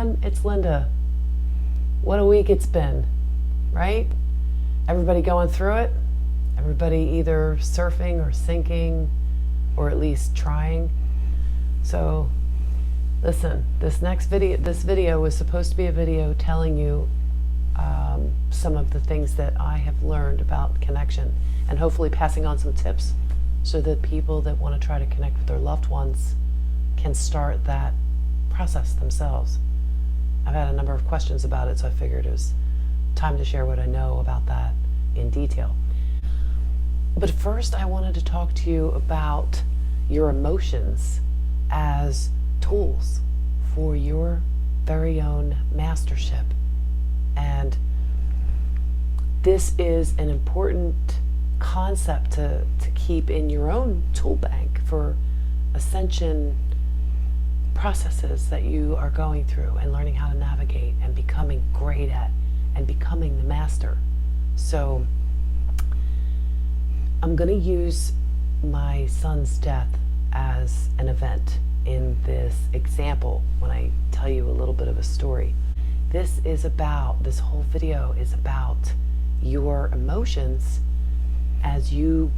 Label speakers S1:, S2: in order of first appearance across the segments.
S1: everyone, it's Linda. What a week it's been, right? Everybody going through it? Everybody either surfing or sinking, or at least trying. So listen, this video was supposed to be a video telling you some of the things that I have learned about connection, and hopefully passing on some tips so that people that want to try to connect with their loved ones can start that process themselves. I've had a number of questions about it, so I figured it was time to share what I know about that in detail. But first, I wanted to talk to you about your emotions as tools for your very own mastership. And this is an important concept to keep in your own tool bank for ascension processes that you are going through and learning how to navigate and becoming great at and becoming the master. So I'm going to use my son's death as an event in this example when I tell you a little bit of a story. This whole video is about your emotions as you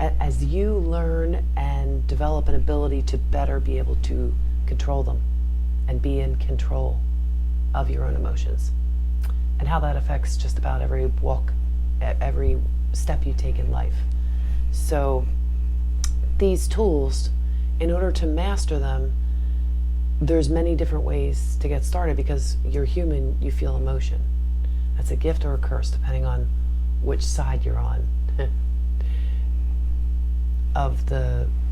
S1: learn and develop an ability to better be able to control them and be in control of your own emotions, and how that affects just about every step you take in life. So these tools, in order to master them, there's many different ways to get started, because you're human, you feel emotion. That's a gift or a curse, depending on which side you're on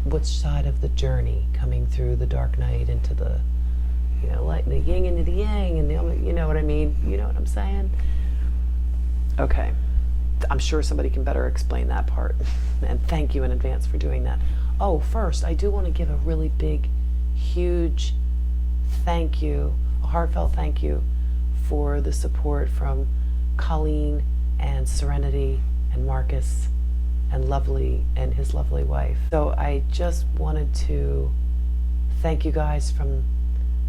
S1: which side of the journey, coming through the dark night into the light, the yin into the yang, and you know what I mean? You know what I'm saying? Okay. I'm sure somebody can better explain that part. And thank you in advance for doing that. Oh, first, I do want to give a really big, huge thank you, a heartfelt thank you for the support from Colleen and Serenity and Marcus and Lovely and his lovely wife. So I just wanted to thank you guys from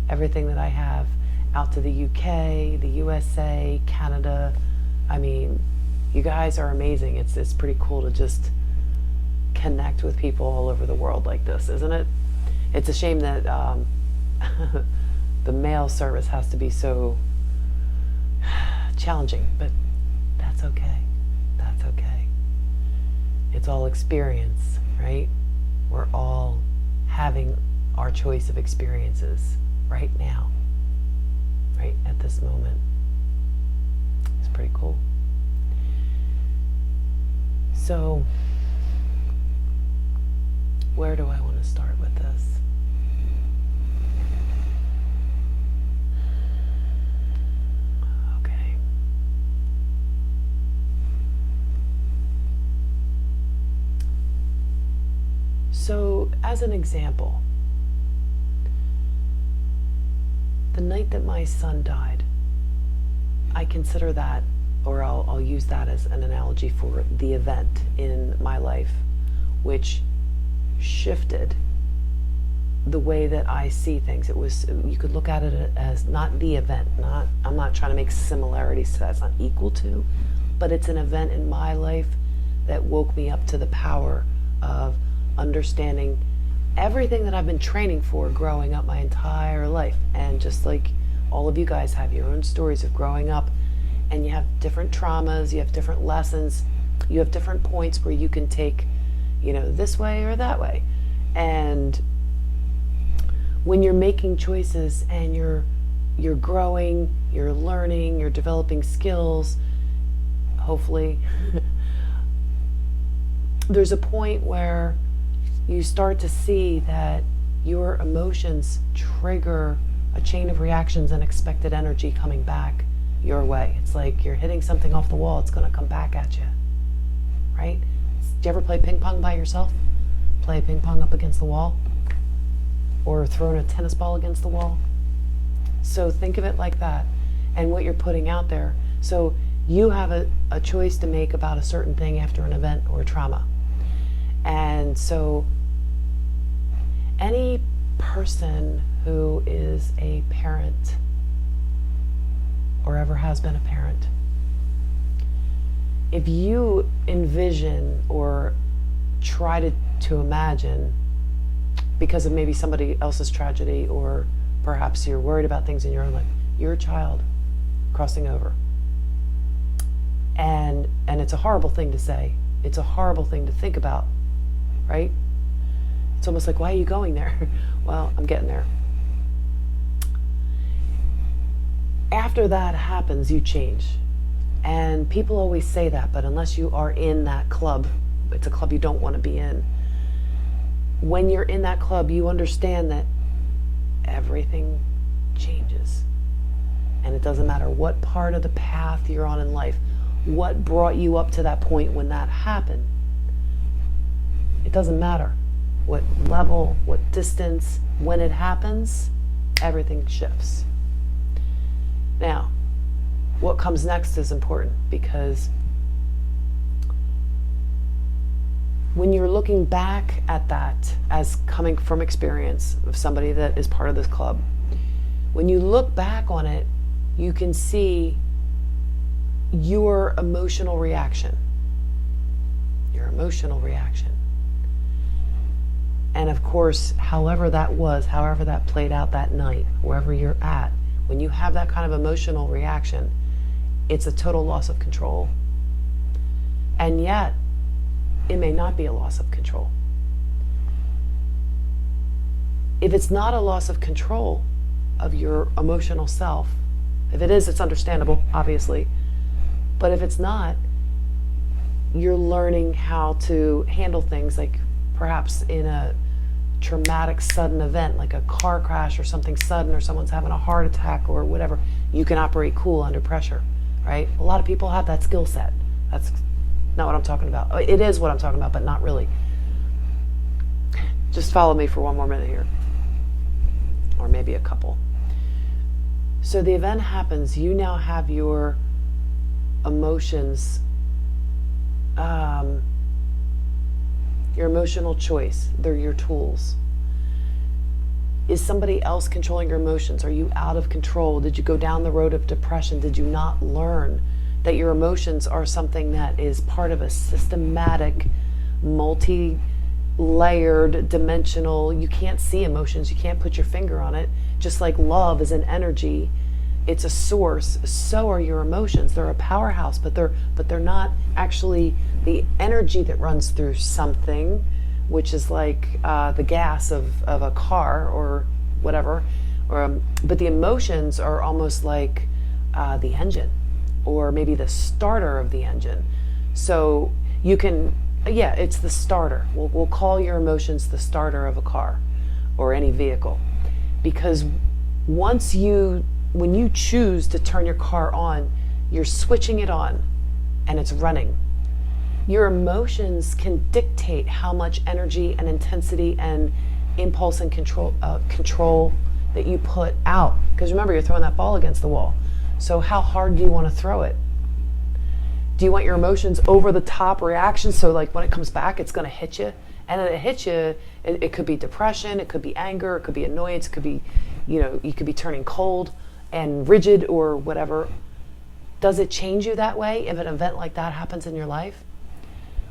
S1: everything that I have out to the UK, the USA, Canada. I mean, you guys are amazing. It's pretty cool to just connect with people all over the world like this, isn't it? It's a shame that the mail service has to be so challenging, but that's okay. That's okay. It's all experience, right? We're all having our choice of experiences right now, right at this moment. It's pretty cool. So, where do I want to start with this? Okay. So, as an example, the night that my son died, I consider that, or I'll use that as an analogy for the event in my life, which shifted the way that I see things. It was, you could look at it as not the event, I'm not trying to make similarities to that, it's not equal to, but it's an event in my life that woke me up to the power of understanding everything that I've been training for growing up my entire life. And just like all of you guys have your own stories of growing up, and you have different traumas, you have different lessons, you have different points where you can take, this way or that way. And when you're making choices and you're growing, you're learning, you're developing skills, hopefully, there's a point where you start to see that your emotions trigger a chain of reactions and expected energy coming back your way. It's like you're hitting something off the wall, it's going to come back at you, right? Do you ever play ping pong by yourself? Play ping pong up against the wall? Or throwing a tennis ball against the wall? So think of it like that, and what you're putting out there. So you have a choice to make about a certain thing after an event or a trauma. And so any person who is a parent or ever has been a parent, if you envision or try to imagine, because of maybe somebody else's tragedy, or perhaps you're worried about things in your own life, you're a child crossing over. And it's a horrible thing to say. It's a horrible thing to think about, right? It's almost like, why are you going there? Well, I'm getting there. After that happens, you change. And people always say that, but unless you are in that club, it's a club you don't want to be in. When you're in that club, you understand that everything changes. And it doesn't matter what part of the path you're on in life, what brought you up to that point when that happened. It doesn't matter what level, what distance, when it happens, everything shifts. Now, what comes next is important, because when you're looking back at that as coming from experience of somebody that is part of this club, when you look back on it, you can see your emotional reaction. Your emotional reaction. And of course, however that was, however that played out that night, wherever you're at, when you have that kind of emotional reaction, it's a total loss of control. And yet, it may not be a loss of control. If it's not a loss of control of your emotional self, if it is, it's understandable, obviously. But if it's not, you're learning how to handle things, like perhaps in a traumatic sudden event, like a car crash or something sudden, or someone's having a heart attack or whatever. You can operate cool under pressure, right? A lot of people have that skill set. That's not what I'm talking about. It is what I'm talking about, but not really. Just follow me for one more minute here, or maybe a couple. So the event happens, you now have your emotions, your emotional choice. They're your tools. Is somebody else controlling your emotions? Are you out of control? Did you go down the road of depression? Did you not learn that your emotions are something that is part of a systematic, multi-layered, dimensional, you can't see emotions, you can't put your finger on it. Just like love is an energy, it's a source, so are your emotions. They're a powerhouse, but they're not actually the energy that runs through something, which is like the gas of a car or whatever. But the emotions are almost like the engine, or maybe the starter of the engine. So you can, yeah, it's the starter. We'll call your emotions the starter of a car or any vehicle. Because when you choose to turn your car on, you're switching it on and it's running. Your emotions can dictate how much energy and intensity and impulse and control that you put out. Because remember, you're throwing that ball against the wall. So how hard do you want to throw it? Do you want your emotions over the top reaction, so like when it comes back, it's going to hit you? And then it hits you, it could be depression, it could be anger, it could be annoyance, it could be, you could be turning cold and rigid or whatever. Does it change you that way if an event like that happens in your life?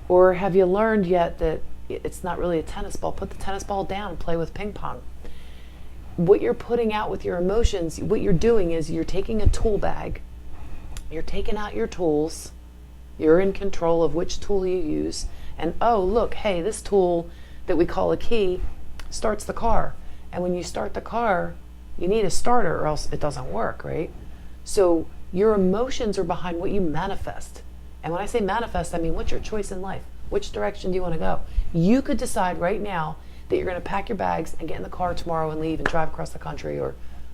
S1: Or have you learned yet that it's not really a tennis ball? Put the tennis ball down and play with ping pong. What you're putting out with your emotions, what you're doing is you're taking a tool bag, you're taking out your tools, you're in control of which tool you use, and oh look, hey, this tool that we call a key starts the car. And when you start the car, you need a starter or else it doesn't work, right? So your emotions are behind what you manifest. And when I say manifest, I mean, what's your choice in life? Which direction do you want to go? You could decide right now that you're going to pack your bags and get in the car tomorrow and leave and drive across the country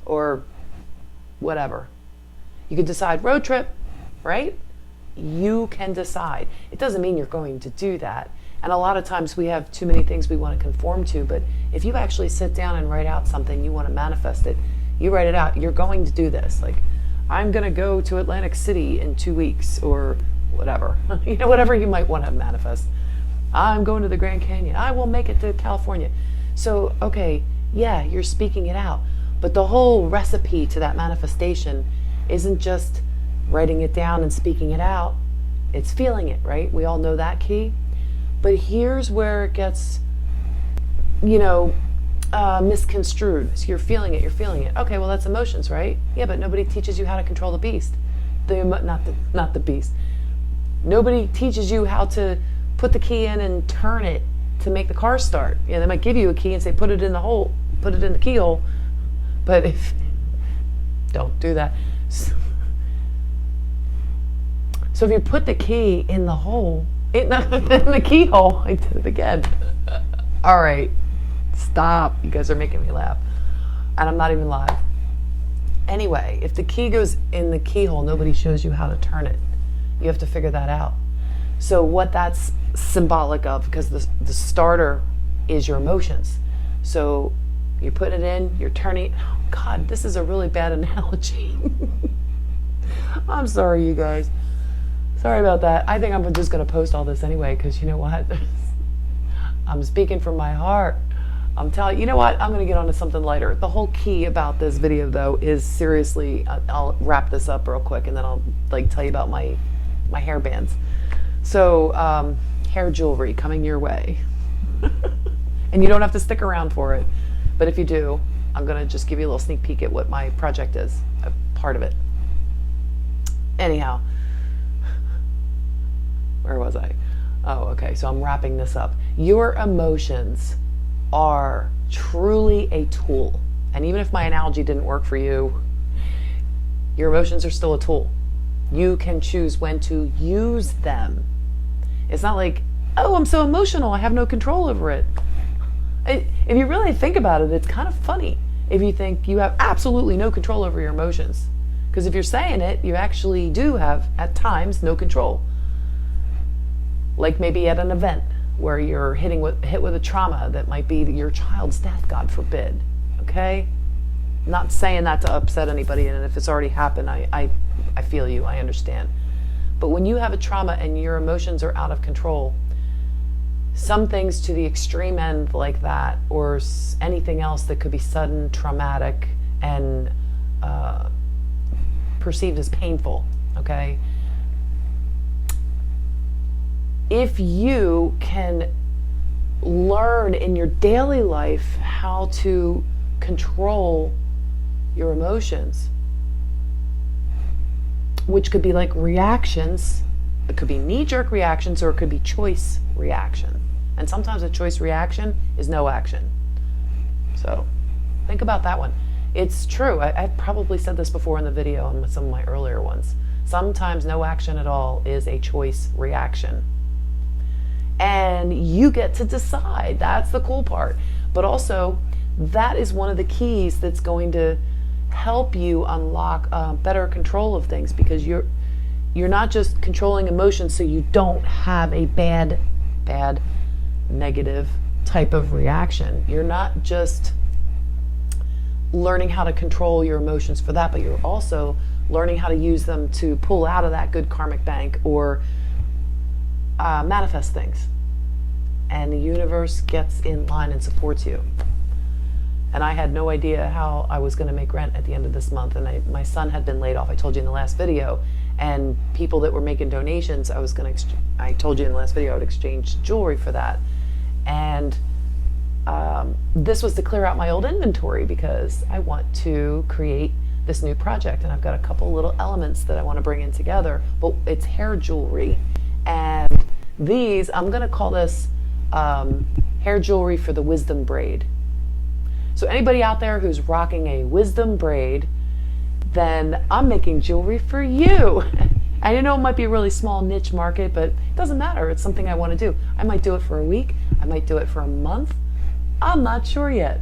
S1: or whatever. You could decide road trip, right? You can decide. It doesn't mean you're going to do that. And a lot of times we have too many things we want to conform to, but if you actually sit down and write out something, you want to manifest it, you write it out, you're going to do this. Like, I'm going to go to Atlantic City in 2 weeks or whatever. Whatever you might want to manifest. I'm going to the Grand Canyon. I will make it to California. So, okay, yeah, you're speaking it out. But the whole recipe to that manifestation isn't just writing it down and speaking it out. It's feeling it, right? We all know that key. But here's where it gets, misconstrued. So you're feeling it. Okay, well, that's emotions, right? Yeah, but nobody teaches you how to control the beast. Not the beast. Nobody teaches you how to put the key in and turn it to make the car start. Yeah, they might give you a key and say, put it in the keyhole. But don't do that. So if you put the key in the hole, in the keyhole, I did it again. All right, stop. You guys are making me laugh. And I'm not even live. Anyway, if the key goes in the keyhole, nobody shows you how to turn it. You have to figure that out. So what that's symbolic of, because the starter is your emotions. So you put it in, you're turning. Oh God, this is a really bad analogy. I'm sorry, you guys. Sorry about that. I think I'm just going to post all this anyway, because you know what? I'm speaking from my heart. I'm telling you know what? I'm going to get on to something lighter. The whole key about this video, though, is seriously, I'll wrap this up real quick, and then I'll tell you about my hair bands. So, hair jewelry coming your way. And you don't have to stick around for it. But if you do, I'm going to just give you a little sneak peek at what my project is, a part of it. Anyhow, where was I? Oh, okay, so I'm wrapping this up. Your emotions are truly a tool. And even if my analogy didn't work for you, your emotions are still a tool. You can choose when to use them. It's not like, oh, I'm so emotional, I have no control over it. If you really think about it, it's kind of funny if you think you have absolutely no control over your emotions. Because if you're saying it, you actually do have, at times, no control. Like maybe at an event where you're hit with a trauma that might be your child's death, God forbid. Okay? Not saying that to upset anybody, and if it's already happened, I feel you, I understand. But when you have a trauma and your emotions are out of control, some things to the extreme end like that, or anything else that could be sudden, traumatic, and perceived as painful, okay? If you can learn in your daily life how to control your emotions, which could be like reactions, it could be knee-jerk reactions, or it could be choice reaction. And sometimes a choice reaction is no action. So think about that one. It's true. I've probably said this before in the video and with some of my earlier ones. Sometimes no action at all is a choice reaction. And you get to decide. That's the cool part. But also, that is one of the keys that's going to help you unlock better control of things, because you're not just controlling emotions so you don't have a bad, negative type of reaction. You're not just learning how to control your emotions for that, but you're also learning how to use them to pull out of that good karmic bank or manifest things. And the universe gets in line and supports you. And I had no idea how I was going to make rent at the end of this month. And my son had been laid off, I told you in the last video. And people that were making donations, I told you in the last video I would exchange jewelry for that. And this was to clear out my old inventory, because I want to create this new project. And I've got a couple little elements that I want to bring in together. But it's hair jewelry. And these, I'm going to call this hair jewelry for the wisdom braid. So anybody out there who's rocking a wisdom braid, then I'm making jewelry for you. I know it might be a really small niche market, but it doesn't matter. It's something I want to do. I might do it for a week. I might do it for a month. I'm not sure yet.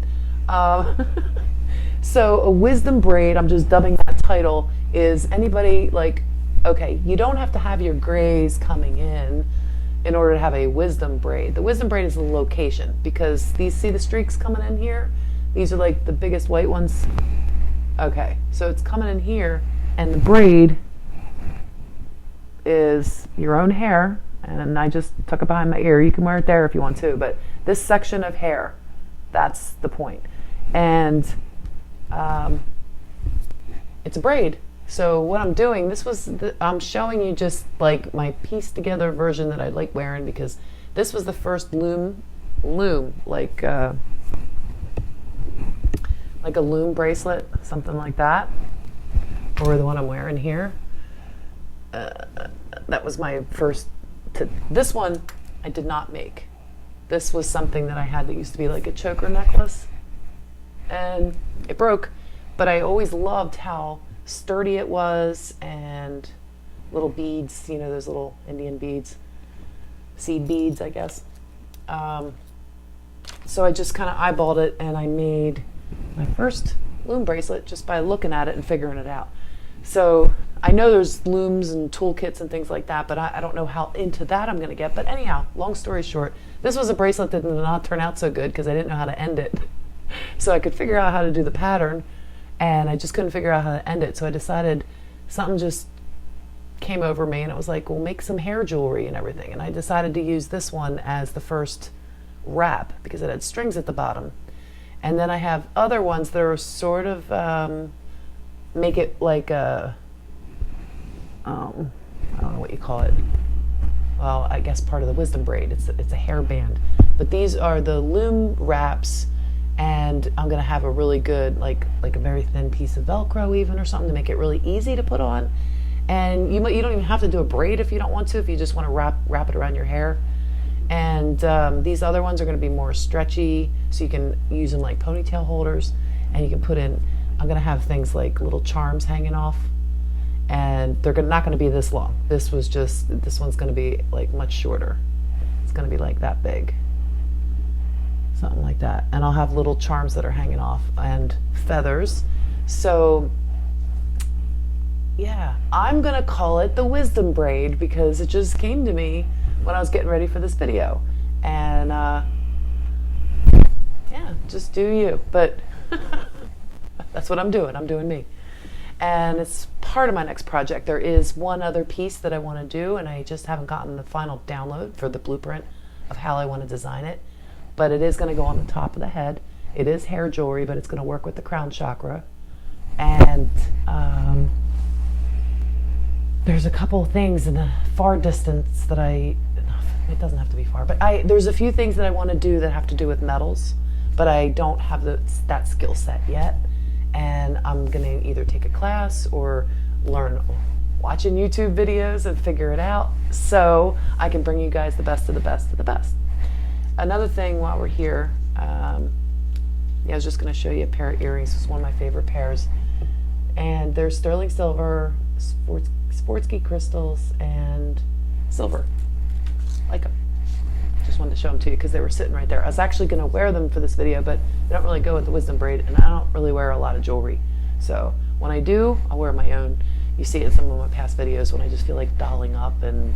S1: So a wisdom braid, I'm just dubbing that title, is anybody like, okay, you don't have to have your grays coming in order to have a wisdom braid. The wisdom braid is the location, because these, see the streaks coming in here? These are like the biggest white ones. Okay, so it's coming in here, and the braid is your own hair, and I just tuck it behind my ear. You can wear it there if you want to, but this section of hair, that's the point. And it's a braid, So what I'm doing, I'm showing you just like my pieced together version that I like wearing, because this was the first loom, like a loom bracelet, something like that, or the one I'm wearing here. That was my first. This one I did not make. This was something that I had that used to be like a choker necklace, and it broke. But I always loved how sturdy it was, and little beads, you know, those little Indian beads, seed beads, I guess. So I just kind of eyeballed it, and I made my first loom bracelet just by looking at it and figuring it out. So I know there's looms and toolkits and things like that, but I don't know how into that I'm going to get. But anyhow, long story short, this was a bracelet that did not turn out so good because I didn't know how to end it. So I could figure out how to do the pattern, and I just couldn't figure out how to end it. So I decided, something just came over me, and it was like, well, make some hair jewelry and everything. And I decided to use this one as the first wrap because it had strings at the bottom. And then I have other ones that are sort of make it like a, I don't know what you call it. Well, I guess part of the wisdom braid. It's a hairband. But these are the loom wraps, and I'm gonna have a really good, like a very thin piece of Velcro even, or something, to make it really easy to put on. And you don't even have to do a braid if you don't want to, if you just want to wrap it around your hair. And these other ones are going to be more stretchy, so you can use them like ponytail holders, and you can put in, I'm going to have things like little charms hanging off, and they're not going to be this long. This one's going to be like much shorter. It's going to be like that big, something like that. And I'll have little charms that are hanging off, and feathers. So yeah, I'm going to call it the wisdom braid because it just came to me when I was getting ready for this video. And yeah, just do you. But that's what I'm doing. I'm doing me. And it's part of my next project. There is one other piece that I want to do, and I just haven't gotten the final download for the blueprint of how I want to design it. But it is going to go on the top of the head. It is hair jewelry, but it's going to work with the crown chakra. And there's a couple things in the far distance that it doesn't have to be far, but there's a few things that I want to do that have to do with metals, but I don't have that skill set yet. And I'm going to either take a class or learn watching YouTube videos and figure it out, so I can bring you guys the best of the best of the best. Another thing while we're here, I was just going to show you a pair of earrings. It's one of my favorite pairs. And they're sterling silver, Sportsky crystals, and silver. Like them. Just wanted to show them to you because they were sitting right there. I was actually going to wear them for this video, but they don't really go with the wisdom braid, and I don't really wear a lot of jewelry. So when I do, I'll wear my own. You see it in some of my past videos when I just feel like dolling up. And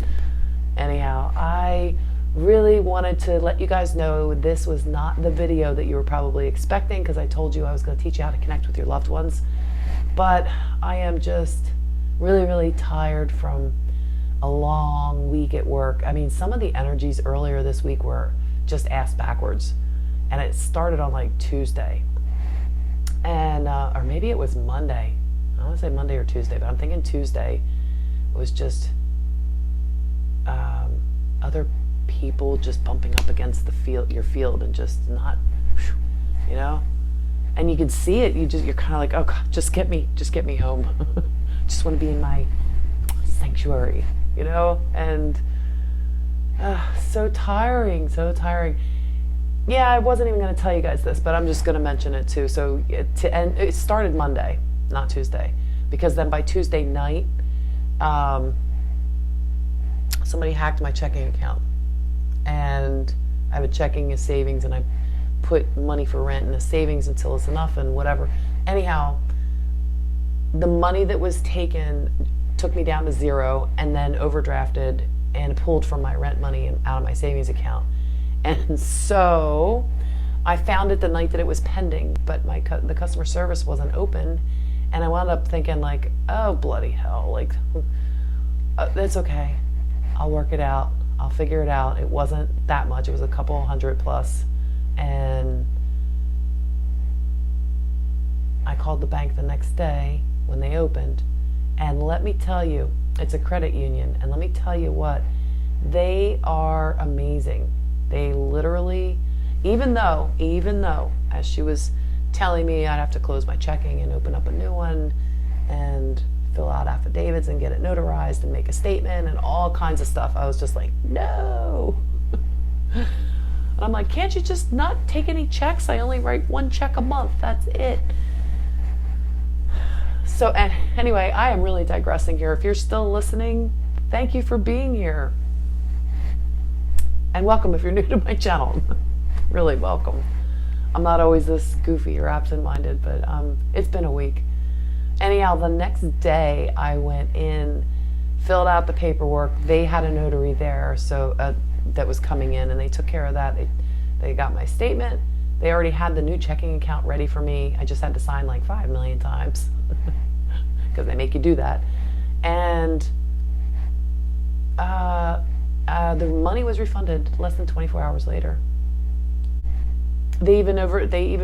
S1: anyhow, I really wanted to let you guys know this was not the video that you were probably expecting, because I told you I was going to teach you how to connect with your loved ones. But I am just really, really tired from a long week at work. I mean, some of the energies earlier this week were just ass backwards. And it started on like Tuesday. And, or maybe it was Monday. I want to say Monday or Tuesday, but I'm thinking Tuesday. It was just other people just bumping up against your field and just not, you know? And you can see it. You're kind of like, oh God, just get me home. Just want to be in my sanctuary, you know? And so tiring. Yeah, I wasn't even going to tell you guys this, but I'm just going to mention it too. So it started Monday, not Tuesday, because then by Tuesday night, somebody hacked my checking account, and I have a checking, a savings, and I put money for rent in a savings until it's enough and whatever. Anyhow, the money that was taken took me down to zero, and then overdrafted and pulled from my rent money and out of my savings account. And so I found it the night that it was pending, but the customer service wasn't open, and I wound up thinking like, oh bloody hell, like that's okay, I'll work it out, I'll figure it out. It wasn't that much, it was a couple hundred plus. And I called the bank the next day when they opened, And let me tell you, it's a credit union, and let me tell you what, they are amazing. They literally, even though, as she was telling me I'd have to close my checking and open up a new one and fill out affidavits and get it notarized and make a statement and all kinds of stuff, I was just like, no. And I'm like, can't you just not take any checks? I only write one check a month. That's it. So anyway, I am really digressing here. If you're still listening, thank you for being here. And welcome if you're new to my channel. Really welcome. I'm not always this goofy or absent-minded, but it's been a week. Anyhow, the next day I went in, filled out the paperwork. They had a notary there, so that was coming in, and they took care of that. They got my statement. They already had the new checking account ready for me. I just had to sign like 5 million times because they make you do that. And the money was refunded less than 24 hours later. They even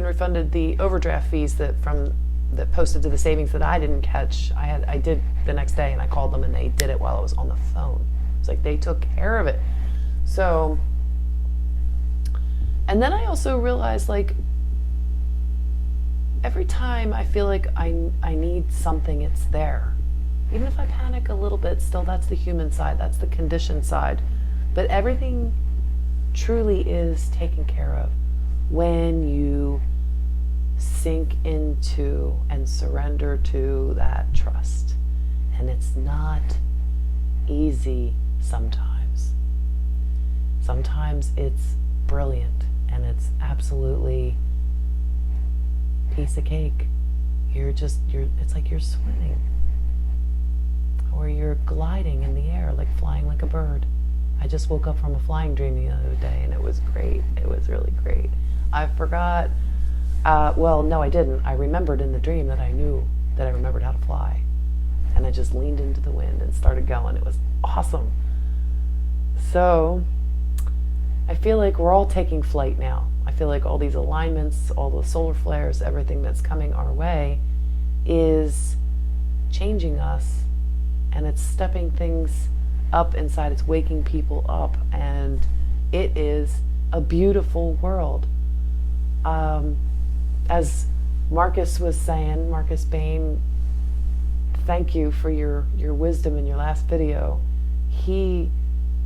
S1: refunded the overdraft fees that posted to the savings that I didn't catch. I did the next day, and I called them, and they did it while I was on the phone. It's like they took care of it. So, and then I also realized, like, every time I feel like I need something, it's there. Even if I panic a little bit, still that's the human side, that's the conditioned side. But everything truly is taken care of when you sink into and surrender to that trust. And it's not easy sometimes. Sometimes it's brilliant and it's absolutely piece of cake. It's like you're swimming, or you're gliding in the air, like flying like a bird. I just woke up from a flying dream the other day, and it was great. It was really great. I forgot, well, no, I didn't. I remembered in the dream that I knew that I remembered how to fly, and I just leaned into the wind and started going. It was awesome. So I feel like we're all taking flight now. I feel like all these alignments, all the solar flares, everything that's coming our way is changing us, and it's stepping things up inside. It's waking people up, and it is a beautiful world. As Marcus was saying, Marcus Bain, thank you for your wisdom in your last video.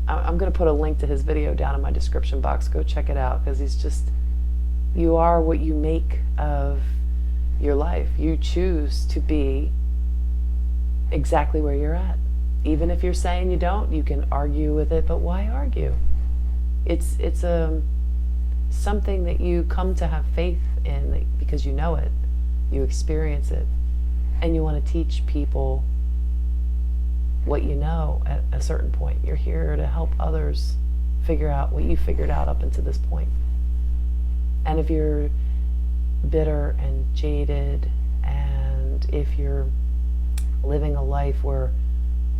S1: I'm going to put a link to his video down in my description box. Go check it out, because he's just, you are what you make of your life. You choose to be exactly where you're at. Even if you're saying you don't, you can argue with it, but why argue? It's something that you come to have faith in because you know it, you experience it, and you want to teach people what you know at a certain point. You're here to help others figure out what you figured out up until this point. And if you're bitter and jaded, and if you're living a life where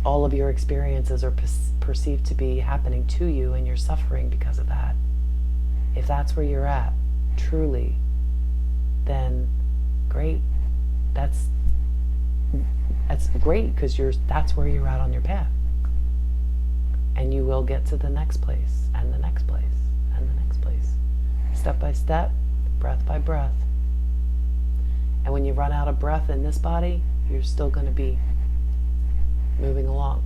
S1: all of your experiences are perceived to be happening to you and you're suffering because of that, if that's where you're at, truly, then great. That's great, because that's where you're at on your path. And you will get to the next place, and the next place, and the next place. Step by step, breath by breath. And when you run out of breath in this body, you're still going to be moving along.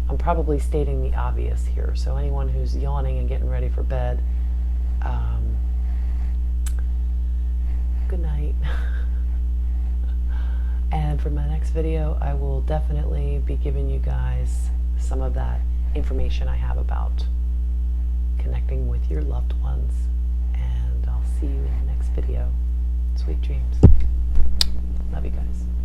S1: I'm probably stating the obvious here, so anyone who's yawning and getting ready for bed, good night. And for my next video, I will definitely be giving you guys some of that information I have about connecting with your loved ones. And I'll see you in the next video. Sweet dreams. Love you guys.